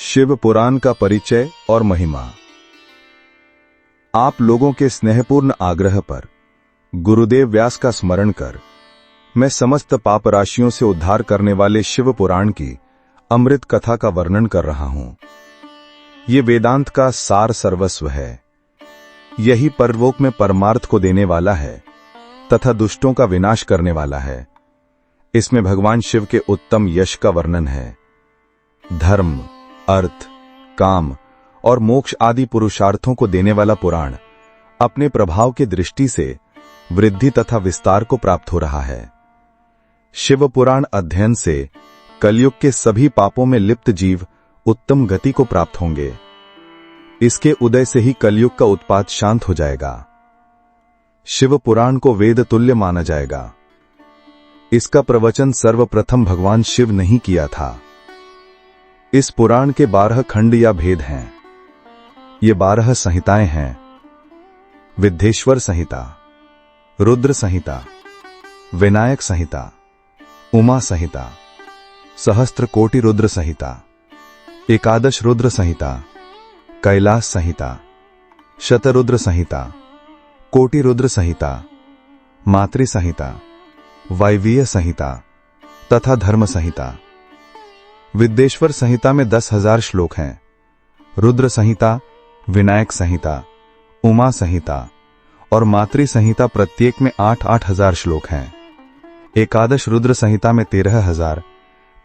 शिव पुराण का परिचय और महिमा। आप लोगों के स्नेहपूर्ण आग्रह पर गुरुदेव व्यास का स्मरण कर मैं समस्त पाप राशियों से उद्धार करने वाले शिव पुराण की अमृत कथा का वर्णन कर रहा हूं। ये वेदांत का सार सर्वस्व है। यही परलोक में परमार्थ को देने वाला है तथा दुष्टों का विनाश करने वाला है। इसमें भगवान शिव के उत्तम यश का वर्णन है। धर्म, अर्थ, काम और मोक्ष आदि पुरुषार्थों को देने वाला पुराण अपने प्रभाव की दृष्टि से वृद्धि तथा विस्तार को प्राप्त हो रहा है। शिव पुराण अध्ययन से कलयुग के सभी पापों में लिप्त जीव उत्तम गति को प्राप्त होंगे। इसके उदय से ही कलयुग का उत्पात शांत हो जाएगा। शिव पुराण को वेद तुल्य माना जाएगा। इसका प्रवचन सर्वप्रथम भगवान शिव ने ही किया था। इस पुराण के 12 खंड या भेद हैं। ये 12 संहिताएं हैं। विद्येश्वर संहिता, रुद्र संहिता, विनायक संहिता, उमा संहिता, सहस्त्र कोटि रुद्र संहिता, एकादश रुद्र संहिता, कैलाश संहिता, शतरुद्र संहिता, कोटि रुद्र संहिता, मातृ संहिता, वायवीय संहिता तथा धर्म संहिता। विद्येश्वर संहिता में 10,000 श्लोक हैं। रुद्र संहिता, विनायक संहिता, उमा संहिता और मातृ संहिता प्रत्येक में 8-8 हजार श्लोक हैं। एकादश रुद्र संहिता में 13,000,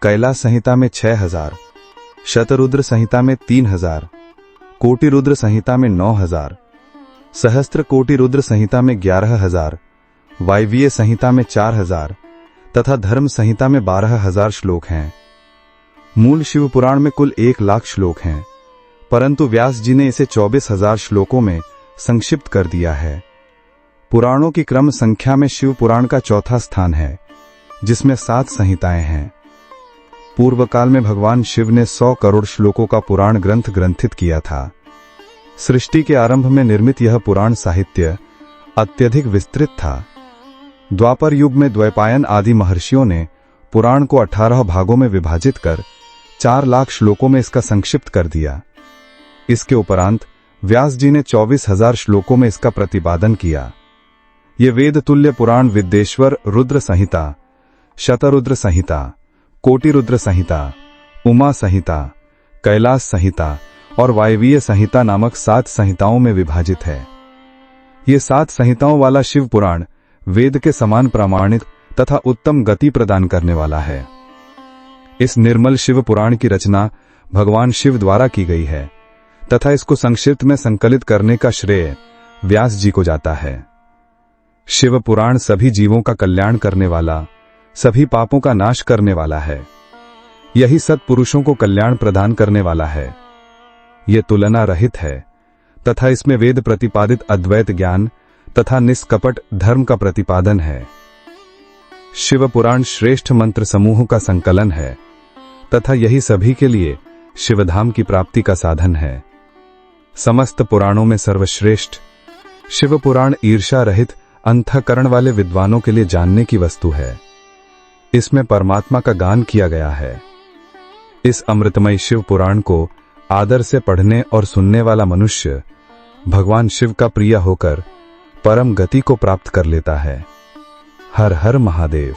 कैलाश संहिता में 6,000, शतरुद्र संहिता में 3,000, कोटि रुद्र संहिता में 9,000, सहस्त्र कोटि रुद्र संहिता में 11,000, वायवीय संहिता में 4,000 तथा धर्म संहिता में 12,000 श्लोक हैं। मूल शिव पुराण में कुल 1,00,000 श्लोक हैं, परंतु व्यास जी ने इसे 24,000 श्लोकों में संक्षिप्त कर दिया है। पुराणों की क्रम संख्या में शिव पुराण का चौथा स्थान है, जिसमें 7 संहिताएं हैं। पूर्व काल में भगवान शिव ने 100 करोड़ श्लोकों का पुराण ग्रंथ ग्रंथित किया था। सृष्टि के आरंभ में निर्मित यह पुराण साहित्य अत्यधिक विस्तृत था। द्वापर युग में द्वैपायन आदि महर्षियों ने पुराण को 18 भागों में विभाजित कर 4,00,000 श्लोकों में इसका संक्षिप्त कर दिया। इसके उपरांत व्यास जी ने 24,000 श्लोकों में इसका प्रतिपादन किया। ये वेद तुल्य पुराण विद्येश्वर रुद्र संहिता, शतरुद्र संहिता, कोटि रुद्र संहिता, उमा संहिता, कैलाश संहिता और वायवीय संहिता नामक 7 संहिताओं में विभाजित है। ये 7 संहिताओं वाला शिव पुराण वेद के समान प्रामाणिक तथा उत्तम गति प्रदान करने वाला है। इस निर्मल शिव पुराण की रचना भगवान शिव द्वारा की गई है तथा इसको संक्षिप्त में संकलित करने का श्रेय व्यास जी को जाता है। शिव पुराण सभी जीवों का कल्याण करने वाला, सभी पापों का नाश करने वाला है। यही सत्पुरुषों को कल्याण प्रदान करने वाला है। यह तुलना रहित है तथा इसमें वेद प्रतिपादित अद्वैत ज्ञान तथा निष्कपट धर्म का प्रतिपादन है। शिव पुराण श्रेष्ठ मंत्र समूह का संकलन है तथा यही सभी के लिए शिवधाम की प्राप्ति का साधन है। समस्त पुराणों में सर्वश्रेष्ठ शिव पुराण ईर्ष्या रहित अंतःकरण वाले विद्वानों के लिए जानने की वस्तु है। इसमें परमात्मा का गान किया गया है। इस अमृतमय शिव पुराण को आदर से पढ़ने और सुनने वाला मनुष्य भगवान शिव का प्रिय होकर परम गति को प्राप्त कर लेता है। हर हर महादेव।